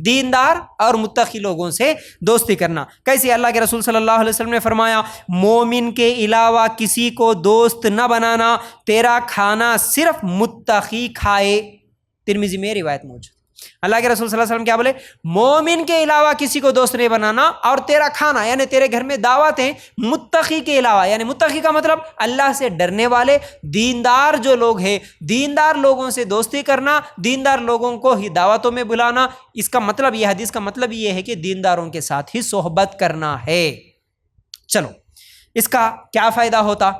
دیندار اور متقی لوگوں سے دوستی کرنا۔ کیسے؟ اللہ کے رسول صلی اللہ علیہ وسلم نے فرمایا مومن کے علاوہ کسی کو دوست نہ بنانا، تیرا کھانا صرف متقی کھائے۔ ترمذی میں روایت موجود۔ اللہ کے رسول صلی اللہ علیہ وسلم کیا بولے؟ مومن کے علاوہ کسی کو دوست نہیں بنانا، اور تیرا کھانا یعنی تیرے گھر میں دعوتیں متقی کے علاوہ، یعنی متقی کا مطلب اللہ سے ڈرنے والے دیندار جو لوگ ہیں، دیندار لوگوں سے دوستی کرنا، دیندار لوگوں کو ہی دعوتوں میں بلانا۔ اس کا مطلب یہ، حدیث کا مطلب یہ ہے کہ دینداروں کے ساتھ ہی صحبت کرنا ہے۔ چلو اس کا کیا فائدہ ہوتا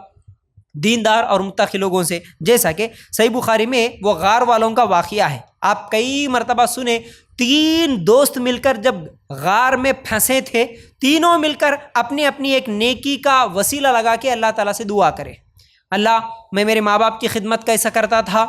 دیندار اور متقی لوگوں سے؟ جیسا کہ صحیح بخاری میں وہ غار والوں کا واقعہ ہے، آپ کئی مرتبہ سنیں، 3 دوست مل کر جب غار میں پھنسے تھے، تینوں مل کر اپنی اپنی ایک نیکی کا وسیلہ لگا کے اللہ تعالیٰ سے دعا کرے۔ اللہ میں میرے ماں باپ کی خدمت کیسا کرتا تھا،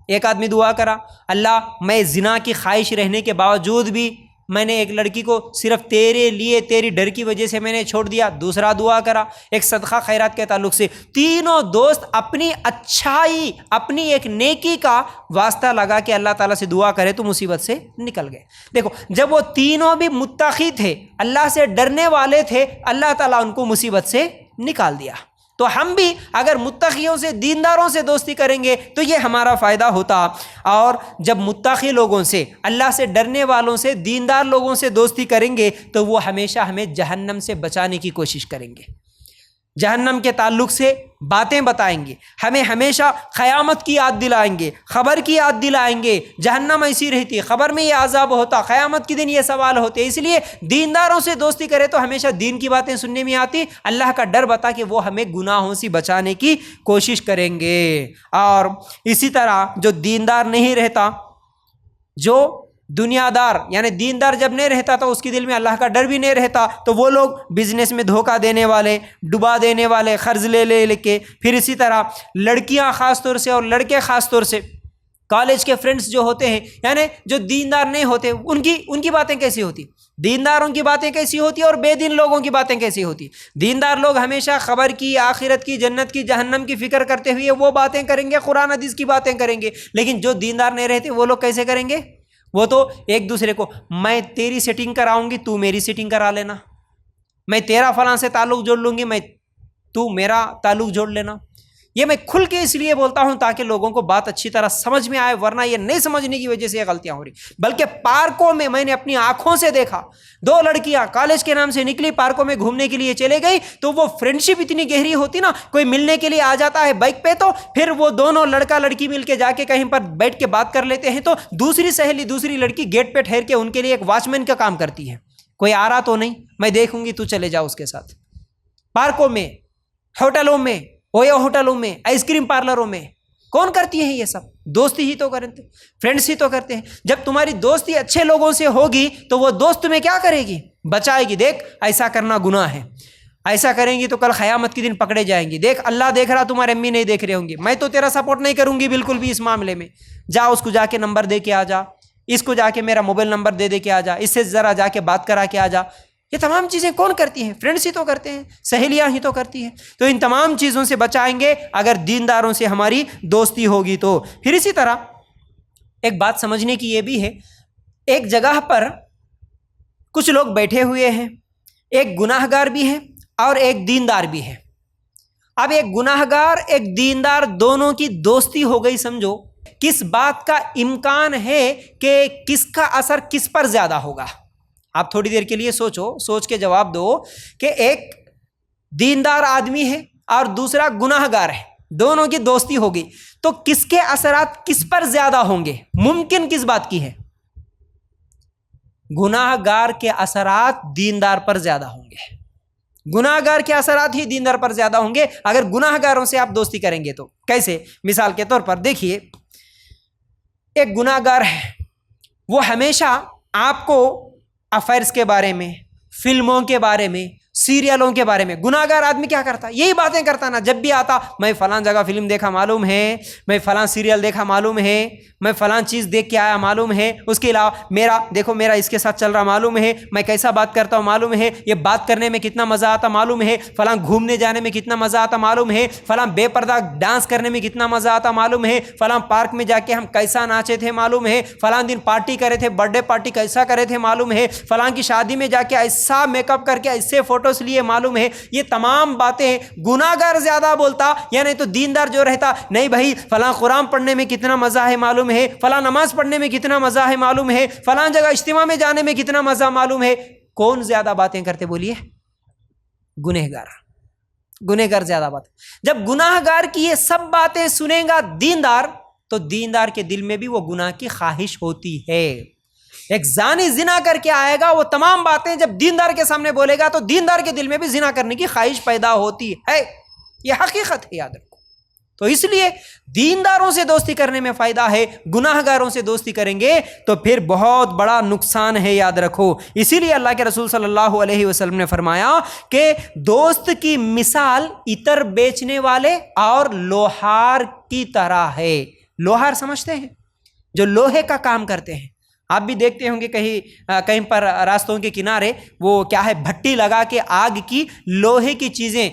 ایک آدمی دعا کرا۔ اللہ میں زنا کی خواہش رہنے کے باوجود بھی میں نے ایک لڑکی کو صرف تیرے لیے، تیری ڈر کی وجہ سے میں نے چھوڑ دیا، دوسرا دعا کرا۔ ایک صدقہ خیرات کے تعلق سے تینوں دوست اپنی اچھائی، اپنی ایک نیکی کا واسطہ لگا کے اللہ تعالیٰ سے دعا کرے تو مصیبت سے نکل گئے۔ دیکھو جب وہ تینوں بھی متقی تھے، اللہ سے ڈرنے والے تھے، اللہ تعالیٰ ان کو مصیبت سے نکال دیا۔ تو ہم بھی اگر متقیوں سے، دینداروں سے دوستی کریں گے تو یہ ہمارا فائدہ ہوتا۔ اور جب متقی لوگوں سے، اللہ سے ڈرنے والوں سے، دیندار لوگوں سے دوستی کریں گے تو وہ ہمیشہ ہمیں جہنم سے بچانے کی کوشش کریں گے، جہنم کے تعلق سے باتیں بتائیں گے، ہمیں ہمیشہ قیامت کی یاد دلائیں گے، خبر کی یاد دلائیں گے، جہنم ایسی رہتی، خبر میں یہ عذاب ہوتا، قیامت کے دن یہ سوال ہوتے۔ اس لیے دینداروں سے دوستی کرے تو ہمیشہ دین کی باتیں سننے میں آتی، اللہ کا ڈر بتا کہ وہ ہمیں گناہوں سے بچانے کی کوشش کریں گے۔ اور اسی طرح جو دیندار نہیں رہتا، جو دنیا دار یعنی دیندار جب نہیں رہتا تو اس کے دل میں اللہ کا ڈر بھی نہیں رہتا، تو وہ لوگ بزنس میں دھوکہ دینے والے، ڈبا دینے والے، قرض لے کے، پھر اسی طرح لڑکیاں خاص طور سے اور لڑکے خاص طور سے، کالج کے فرینڈز جو ہوتے ہیں، یعنی جو دیندار نہیں ہوتے، ان کی باتیں کیسی ہوتی؟ دینداروں کی باتیں کیسی ہوتی اور بے دین لوگوں کی باتیں کیسی ہوتی؟ دیندار لوگ ہمیشہ خبر کی، آخرت کی، جنت کی، جہنم کی فکر کرتے ہوئے وہ باتیں کریں گے، قرآن حدیث کی باتیں کریں گے۔ لیکن جو دیندار نہیں رہتے وہ لوگ کیسے کریں گے؟ وہ تو ایک دوسرے کو، میں تیری سیٹنگ کراؤں گی، تو میری سیٹنگ کرا لینا، میں تیرا فلاں سے تعلق جوڑ لوں گی، تو میرا تعلق جوڑ لینا۔ یہ میں کھل کے اس لیے بولتا ہوں تاکہ لوگوں کو بات اچھی طرح سمجھ میں آئے، ورنہ یہ نہیں سمجھنے کی وجہ سے یہ غلطیاں ہو رہی۔ بلکہ پارکوں میں نے اپنی آنکھوں سے دیکھا، 2 لڑکیاں کالج کے نام سے نکلی، پارکوں میں گھومنے کے لیے چلے گئی، تو وہ فرینڈشپ اتنی گہری ہوتی نا، کوئی ملنے کے لیے آ جاتا ہے بائک پہ تو پھر وہ دونوں لڑکا لڑکی مل کے جا کے کہیں پر بیٹھ کے بات کر لیتے ہیں، تو دوسری سہیلی، دوسری لڑکی گیٹ پہ ٹھہر کے ان کے لیے ایک واچ مین کا کام کرتی ہے، کوئی آ رہا تو نہیں، میں دیکھوں گی، تو چلے جاؤ اس کے ساتھ۔ پارکوں میں، ہوٹلوں میں، اویو ہوٹلوں میں، آئس کریم پارلروں میں کون کرتی ہیں یہ سب؟ دوستی ہی تو کرتے، فرینڈس ہی تو کرتے ہیں۔ جب تمہاری دوستی اچھے لوگوں سے ہوگی تو وہ دوست تمہیں کیا کرے گی؟ بچائے گی۔ دیکھ ایسا کرنا گناہ ہے، ایسا کریں گی تو کل قیامت کے دن پکڑے جائیں گی، دیکھ اللہ دیکھ رہا، تمہارے امی نہیں دیکھ رہے ہوں گے، میں تو تیرا سپورٹ نہیں کروں گی بالکل بھی اس معاملے میں، جا اس کو جا کے نمبر دے کے آ جا، اس کو جا کے میرا موبائل نمبر دے کے آ جا، اس سے ذرا جا کے بات کرا کے آ جا۔ یہ تمام چیزیں کون کرتی ہیں؟ فرینڈس ہی تو کرتے ہیں، سہیلیاں ہی تو کرتی ہیں۔ تو ان تمام چیزوں سے بچائیں گے اگر دینداروں سے ہماری دوستی ہوگی تو۔ پھر اسی طرح ایک بات سمجھنے کی یہ بھی ہے، ایک جگہ پر کچھ لوگ بیٹھے ہوئے ہیں، ایک گناہ گار بھی ہے اور ایک دیندار بھی ہے۔ اب ایک گناہ گار، ایک دیندار، دونوں کی دوستی ہو گئی، سمجھو کس بات کا امکان ہے کہ کس کا اثر کس پر زیادہ ہوگا؟ آپ تھوڑی دیر کے لیے سوچو، سوچ کے جواب دو کہ ایک دیندار آدمی ہے اور دوسرا گناہ گار ہے، دونوں کی دوستی ہوگی تو کس کے اثرات کس پر زیادہ ہوں گے؟ ممکن کس بات کی ہے؟ گناہ گار کے اثرات دیندار پر زیادہ ہوں گے، گناہ گار کے اثرات ہی دیندار پر زیادہ ہوں گے اگر گناہ گاروں سے آپ دوستی کریں گے تو۔ کیسے؟ مثال کے طور پر دیکھیے، ایک گناہ گار ہے، وہ ہمیشہ آپ کو افیئرس کے بارے میں، فلموں کے بارے میں، سیریلوں کے بارے میں. گناہگار آدمی کیا کرتا؟ یہی باتیں کرتا نا. جب بھی آتا میں فلاں جگہ فلم دیکھا معلوم ہے, میں فلاں سیریل دیکھا معلوم ہے, میں فلاں چیز دیکھ کے آیا معلوم ہے, اس کے علاوہ میرا اس کے ساتھ چل رہا معلوم ہے, میں کیسا بات کرتا ہوں معلوم ہے, یہ بات کرنے میں کتنا مزہ آتا معلوم ہے, فلاں گھومنے جانے میں کتنا مزہ آتا معلوم ہے, فلاں بے پردہ ڈانس کرنے میں کتنا مزہ آتا معلوم ہے, فلاں پارک میں جا کے ہم کیسا ناچے تھے معلوم ہے, فلاں دن پارٹی کرے تھے, برتھ ڈے پارٹی کیسا کرے تھے معلوم ہے, فلاں کی شادی میں جا کے ایسا میک اپ کر کے ایسے فوٹوز لیے معلوم ہے. یہ تمام باتیں گناہگار زیادہ بولتا, یا نہیں تو دیندار جو رہتا, نہیں بھائی فلاں قرآن پڑھنے میں کتنا مزہ ہے معلوم ہے, فلاں نماز پڑھنے میں کتنا مزہ ہے معلوم ہے, فلاں جگہ اجتماع میں جانے میں کتنا مزہ معلوم ہے. کون زیادہ باتیں کرتے بولیے؟ گنہگار زیادہ بات. جب گناہگار کی یہ سب باتیں سنیں گا دیندار, تو دیندار کے دل میں بھی وہ گناہ کی خواہش ہوتی ہے. ایک زانی زنا کر کے آئے گا, وہ تمام باتیں جب دیندار کے سامنے بولے گا تو دیندار کے دل میں بھی زنا کرنے کی خواہش پیدا ہوتی ہے. یہ حقیقت ہے, یاد رکھو. تو اس لیے دینداروں سے دوستی کرنے میں فائدہ ہے, گناہگاروں سے دوستی کریں گے تو پھر بہت بڑا نقصان ہے, یاد رکھو. اسی لیے اللہ کے رسول صلی اللہ علیہ وسلم نے فرمایا کہ دوست کی مثال عطر بیچنے والے اور لوہار کی طرح ہے. لوہار سمجھتے ہیں؟ جو لوہے کا کام کرتے ہیں. آپ بھی دیکھتے ہوں گے کہیں پر راستوں کے کنارے وہ کیا ہے, بھٹی لگا کے آگ کی لوہے کی چیزیں,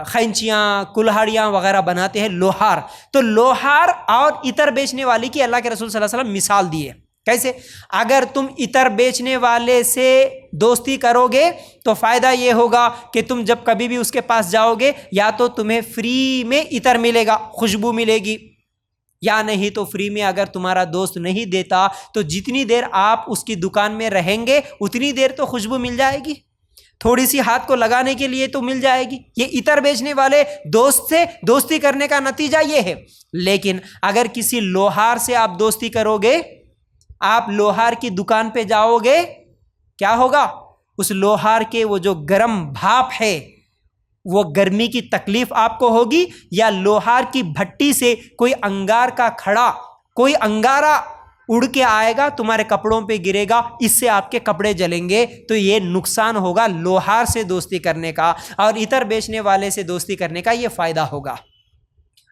خینچیاں, کلہاڑیاں وغیرہ بناتے ہیں, لوہار. تو لوہار اور عطر بیچنے والی کی اللہ کے رسول صلی اللہ علیہ وسلم مثال دیے. کیسے؟ اگر تم عطر بیچنے والے سے دوستی کرو گے تو فائدہ یہ ہوگا کہ تم جب کبھی بھی اس کے پاس جاؤ گے, یا تو تمہیں فری میں عطر ملے گا, خوشبو ملے گی, یا نہیں تو فری میں اگر تمہارا دوست نہیں دیتا تو جتنی دیر آپ اس کی دکان میں رہیں گے اتنی دیر تو خوشبو مل جائے گی, تھوڑی سی ہاتھ کو لگانے کے لیے تو مل جائے گی. یہ عطر بیچنے والے دوست سے دوستی کرنے کا نتیجہ یہ ہے. لیکن اگر کسی لوہار سے آپ دوستی کرو گے, آپ لوہار کی دکان پہ جاؤ گے, کیا ہوگا؟ اس لوہار کے وہ جو گرم بھاپ ہے, وہ گرمی کی تکلیف آپ کو ہوگی, یا لوہار کی بھٹی سے کوئی انگار کا کھڑا, کوئی انگارہ اڑ کے آئے گا تمہارے کپڑوں پہ گرے گا, اس سے آپ کے کپڑے جلیں گے. تو یہ نقصان ہوگا لوہار سے دوستی کرنے کا, اور عطر بیچنے والے سے دوستی کرنے کا یہ فائدہ ہوگا.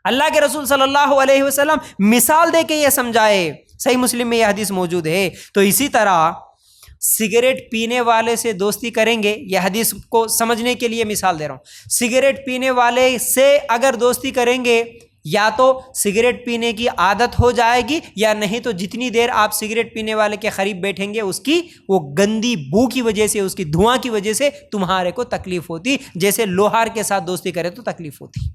اللہ کے رسول صلی اللہ علیہ وسلم مثال دے کے یہ سمجھائے. صحیح مسلم میں یہ حدیث موجود ہے. تو اسی طرح سگریٹ پینے والے سے دوستی کریں گے, یہ حدیث کو سمجھنے کے لیے مثال دے رہا ہوں. سگریٹ پینے والے سے اگر دوستی کریں گے, یا تو سگریٹ پینے کی عادت ہو جائے گی, یا نہیں تو جتنی دیر آپ سگریٹ پینے والے کے قریب بیٹھیں گے اس کی وہ گندی بو کی وجہ سے, اس کی دھواں کی وجہ سے تمہارے کو تکلیف ہوتی, جیسے لوہار کے ساتھ دوستی کرے تو تکلیف ہوتی.